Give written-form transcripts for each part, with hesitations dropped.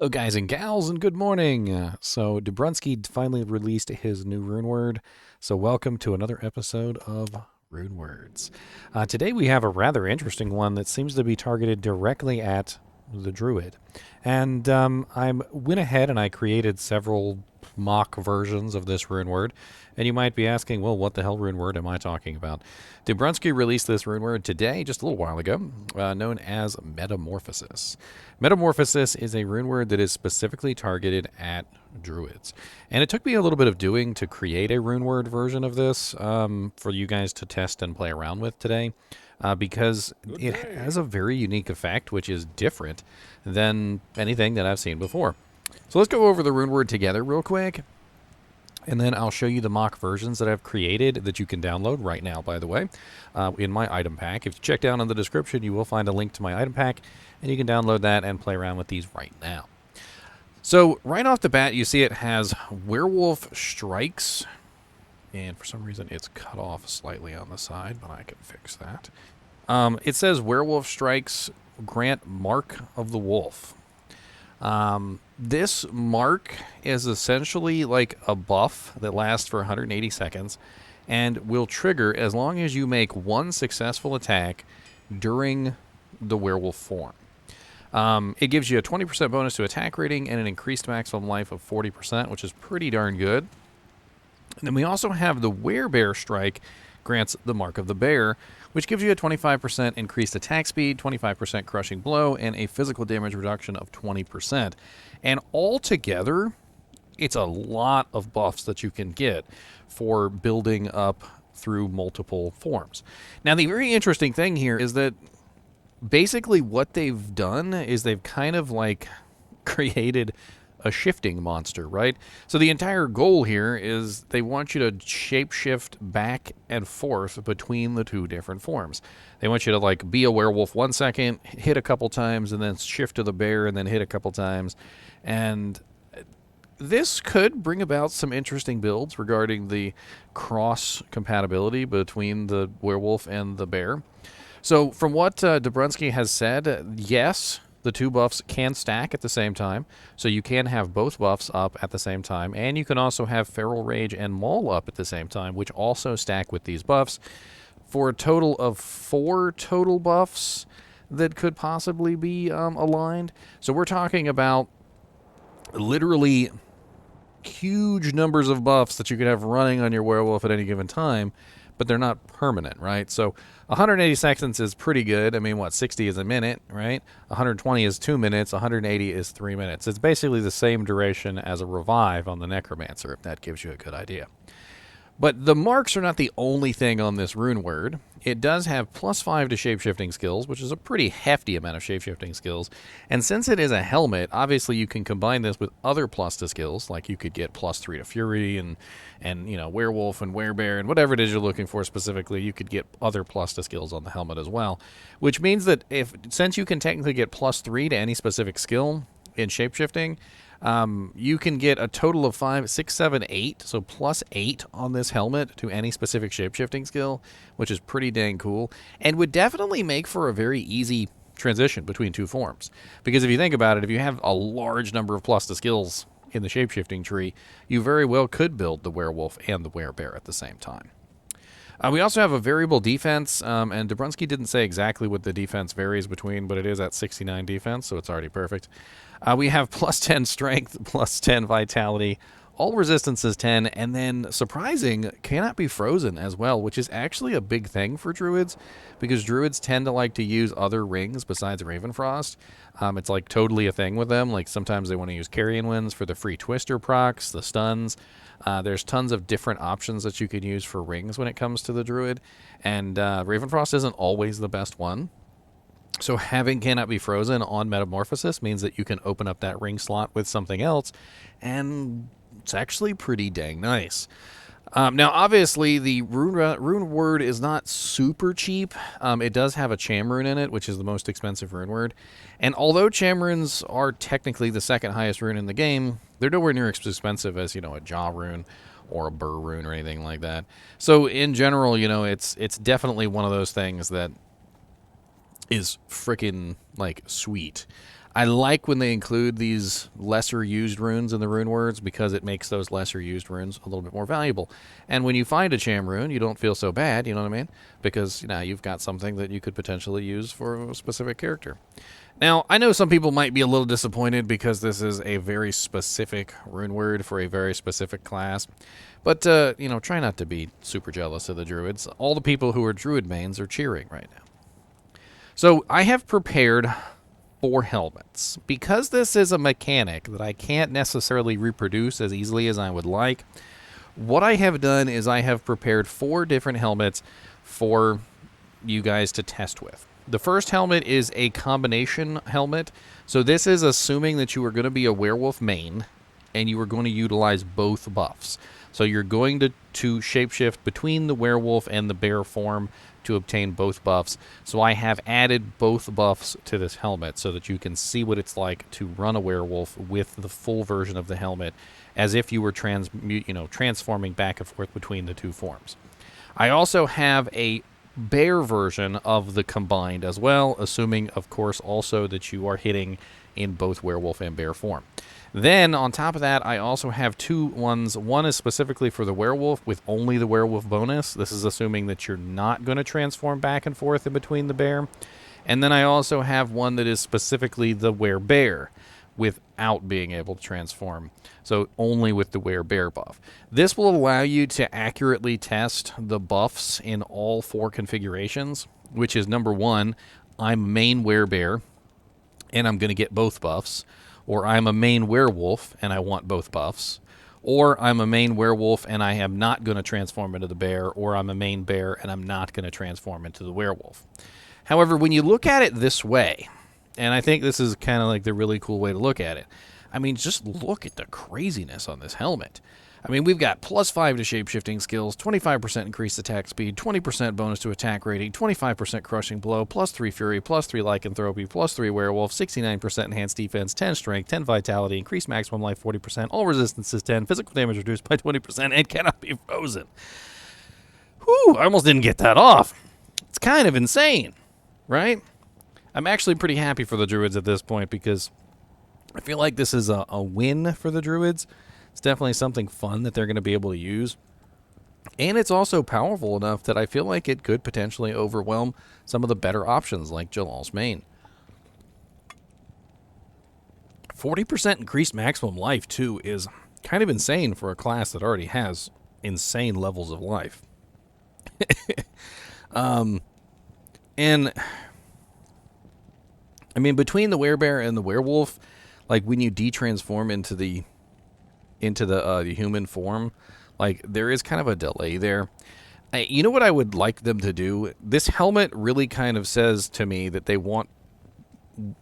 Hello, guys and gals, and good morning. So, Dubrunski finally released his new rune word. So, welcome to another episode of Runewords. Today, we have a rather interesting one that seems to be targeted directly at the Druid. And I went ahead and I created several mock versions of this rune word. And you might be asking, well, what the hell rune word am I talking about? Dubrunski released this rune word today, just a little while ago, known as Metamorphosis. Metamorphosis is a rune word that is specifically targeted at druids. And it took me a little bit of doing to create a rune word version of this for you guys to test and play around with today. Because it has a very unique effect, which is different than anything that I've seen before. So let's go over the rune word together real quick. And then I'll show you the mock versions that I've created that you can download right now, by the way, in my item pack. If you check down in the description, you will find a link to my item pack, and you can download that and play around with these right now. So right off the bat, you see it has Werewolf Strikes, and for some reason it's cut off slightly on the side, but I can fix that. It says Werewolf Strikes grant Mark of the Wolf. This mark is essentially like a buff that lasts for 180 seconds and will trigger as long as you make one successful attack during the werewolf form. It gives you a 20% bonus to attack rating and an increased maximum life of 40%, which is pretty darn good. And then we also have the Werebear strike grants the Mark of the Bear, which gives you a 25% increased attack speed, 25% crushing blow, and a physical damage reduction of 20%. And altogether, it's a lot of buffs that you can get for building up through multiple forms. Now, the very interesting thing here is that basically what they've done is they've kind of like created a shifting monster, right? So the entire goal here is they want you to shapeshift back and forth between the two different forms. They want you to like be a werewolf 1 second, hit a couple times, and then shift to the bear and then hit a couple times. And this could bring about some interesting builds regarding the cross compatibility between the werewolf and the bear. So from what Dubrunski has said, yes, the two buffs can stack at the same time, so you can have both buffs up at the same time, and you can also have Feral Rage and Maul up at the same time, which also stack with these buffs, for a total of 4 total buffs that could possibly be aligned. So we're talking about literally huge numbers of buffs that you could have running on your werewolf at any given time, but they're not permanent, right? So 180 seconds is pretty good. I mean, what, 60 is a minute, right? 120 is 2 minutes. 180 is 3 minutes. It's basically the same duration as a revive on the Necromancer, if that gives you a good idea. But the marks are not the only thing on this rune word. It does have +5 to shapeshifting skills, which is a pretty hefty amount of shapeshifting skills. And since it is a helmet, obviously you can combine this with other plus to skills, like you could get +3 to fury and you know, werewolf and werebear and whatever it is you're looking for specifically, you could get other plus to skills on the helmet as well. Which means that since you can technically get +3 to any specific skill in shapeshifting, you can get a total of 5, 6, 7, 8, so +8 on this helmet to any specific shapeshifting skill, which is pretty dang cool, and would definitely make for a very easy transition between two forms. Because if you think about it, if you have a large number of plus to skills in the shapeshifting tree, you very well could build the werewolf and the werebear at the same time. We also have a variable defense, and Dubrunski didn't say exactly what the defense varies between, but it is at 69 defense, so it's already perfect. We have +10 strength, +10 vitality, all resistance is 10, and then surprising, cannot be frozen as well, which is actually a big thing for druids, because druids tend to like to use other rings besides Ravenfrost. It's like totally a thing with them. Like sometimes they want to use Carrion Winds for the free Twister procs, the stuns. There's tons of different options that you can use for rings when it comes to the druid, and Ravenfrost isn't always the best one. So having Cannot Be Frozen on Metamorphosis means that you can open up that ring slot with something else, and it's actually pretty dang nice. Now, obviously, the rune word is not super cheap. It does have a Cham rune in it, which is the most expensive rune word. And although Cham runes are technically the second highest rune in the game, they're nowhere near as expensive as, you know, a Jaw rune or a Burr rune or anything like that. So in general, you know, it's definitely one of those things that is freaking like sweet. I like when they include these lesser used runes in the Runewords because it makes those lesser used runes a little bit more valuable. And when you find a Cham rune, you don't feel so bad, you know what I mean? Because now you've got something that you could potentially use for a specific character. Now, I know some people might be a little disappointed because this is a very specific rune word for a very specific class. But, you know, try not to be super jealous of the Druids. All the people who are Druid mains are cheering right now. So, I have prepared 4 helmets. Because this is a mechanic that I can't necessarily reproduce as easily as I would like, what I have done is I have prepared 4 different helmets for you guys to test with. The first helmet is a combination helmet. So this is assuming that you are going to be a werewolf main and you are going to utilize both buffs. So you're going to shapeshift between the werewolf and the bear form to obtain both buffs. So I have added both buffs to this helmet so that you can see what it's like to run a werewolf with the full version of the helmet as if you were transforming back and forth between the 2 forms. I also have a bear version of the combined as well, assuming, of course, also that you are hitting in both werewolf and bear form. Then, on top of that, I also have 2 ones. One is specifically for the werewolf with only the werewolf bonus. This is assuming that you're not going to transform back and forth in between the bear. And then I also have one that is specifically the Werebear without being able to transform. So only with the Werebear buff. This will allow you to accurately test the buffs in all 4 configurations, which is number 1, I'm main Werebear and I'm going to get both buffs, or I'm a main werewolf and I want both buffs, or I'm a main werewolf and I am not going to transform into the bear, or I'm a main bear and I'm not going to transform into the werewolf. However, when you look at it this way, and I think this is kind of like the really cool way to look at it, I mean, just look at the craziness on this helmet. I mean, we've got +5 to shapeshifting skills, 25% increased attack speed, 20% bonus to attack rating, 25% crushing blow, +3 fury, +3 lycanthropy, +3 werewolf, 69% enhanced defense, 10 strength, 10 vitality, increased maximum life 40%, all resistance is 10, physical damage reduced by 20%, and cannot be frozen. Whew, I almost didn't get that off. It's kind of insane, right? I'm actually pretty happy for the Druids at this point because I feel like this is a win for the Druids. It's definitely something fun that they're going to be able to use. And it's also powerful enough that I feel like it could potentially overwhelm some of the better options like Jalal's main. 40% increased maximum life, too, is kind of insane for a class that already has insane levels of life. And I mean, between the Werebear and the werewolf, like when you de-transform into the human form, like there is kind of a delay there. You know what I would like them to do? This helmet really kind of says to me that they want,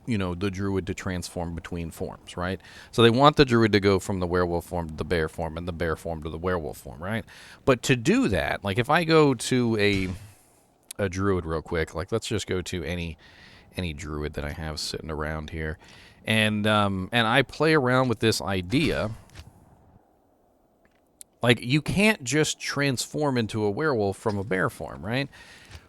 you know, the Druid to transform between forms, right? So they want the Druid to go from the werewolf form to the bear form and the bear form to the werewolf form, right? But to do that, like if I go to a Druid real quick, like let's just go to any Druid that I have sitting around here. And I play around with this idea. Like, you can't just transform into a werewolf from a bear form, right?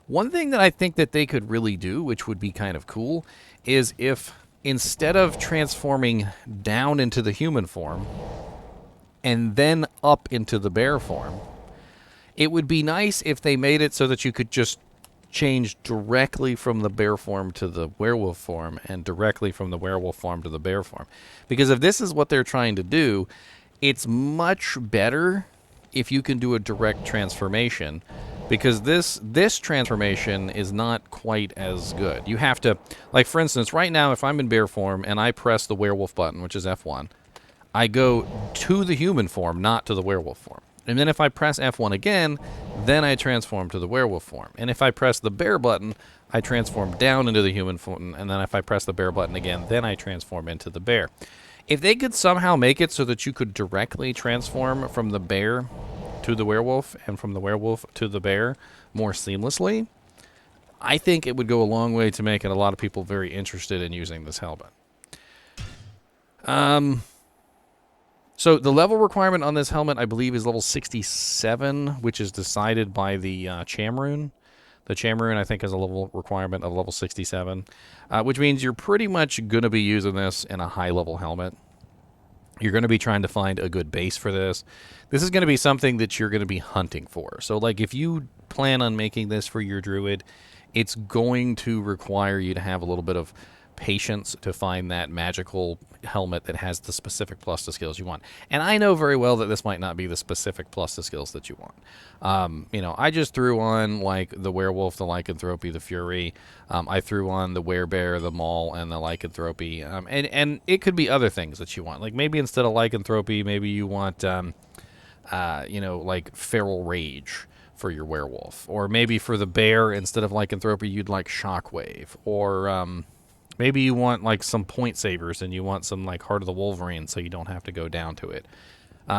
One thing that I think that they could really do, which would be kind of cool, is if instead of transforming down into the human form and then up into the bear form, it would be nice if they made it so that you could just change directly from the bear form to the werewolf form and directly from the werewolf form to the bear form. Because if this is what they're trying to do, it's much better if you can do a direct transformation, because this transformation is not quite as good. You have to, like for instance, right now if I'm in bear form and I press the werewolf button, which is F1, I go to the human form, not to the werewolf form. And then if I press F1 again, then I transform to the werewolf form. And if I press the bear button, I transform down into the human form. And then if I press the bear button again, then I transform into the bear. If they could somehow make it so that you could directly transform from the bear to the werewolf and from the werewolf to the bear more seamlessly, I think it would go a long way to making a lot of people very interested in using this helmet. So the level requirement on this helmet, I believe, is level 67, which is decided by the Cham rune. The Cham Rune, I think, has a level requirement of level 67, which means you're pretty much going to be using this in a high-level helmet. You're going to be trying to find a good base for this. This is going to be something that you're going to be hunting for. So, like, if you plan on making this for your Druid, it's going to require you to have a little bit of patience to find that magical helmet that has the specific plus to skills you want. And I know very well that this might not be the specific plus to skills that you want. You know, I just threw on, like, the Werewolf, the Lycanthropy, the Fury. I threw on the Werebear, the Maul, and the Lycanthropy. And it could be other things that you want. Like, maybe instead of Lycanthropy, maybe you want, you know, like, Feral Rage for your Werewolf. Or maybe for the Bear, instead of Lycanthropy, you'd like Shockwave. Or, maybe you want, like, some point savers and you want some, like, Heart of the Wolverine so you don't have to go down to it.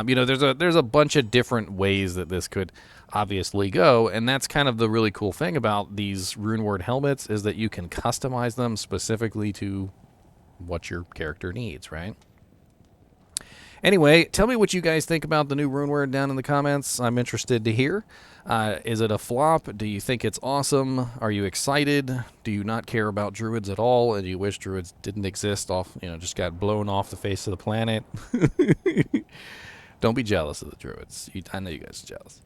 You know, there's a bunch of different ways that this could obviously go, and that's kind of the really cool thing about these Runeword helmets is that you can customize them specifically to what your character needs, right? Anyway, tell me what you guys think about the new Runeword down in the comments. I'm interested to hear. Is it a flop? Do you think it's awesome? Are you excited? Do you not care about Druids at all? And do you wish Druids didn't exist just got blown off the face of the planet? Don't be jealous of the Druids. I know you guys are jealous.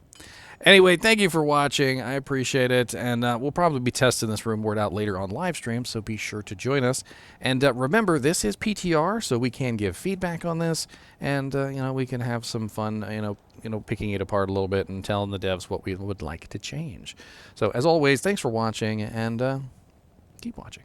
Anyway, thank you for watching. I appreciate it. And we'll probably be testing this Runeword out later on live stream, so be sure to join us. And remember, this is PTR, so we can give feedback on this. And, we can have some fun, picking it apart a little bit and telling the devs what we would like to change. So, as always, thanks for watching, and keep watching.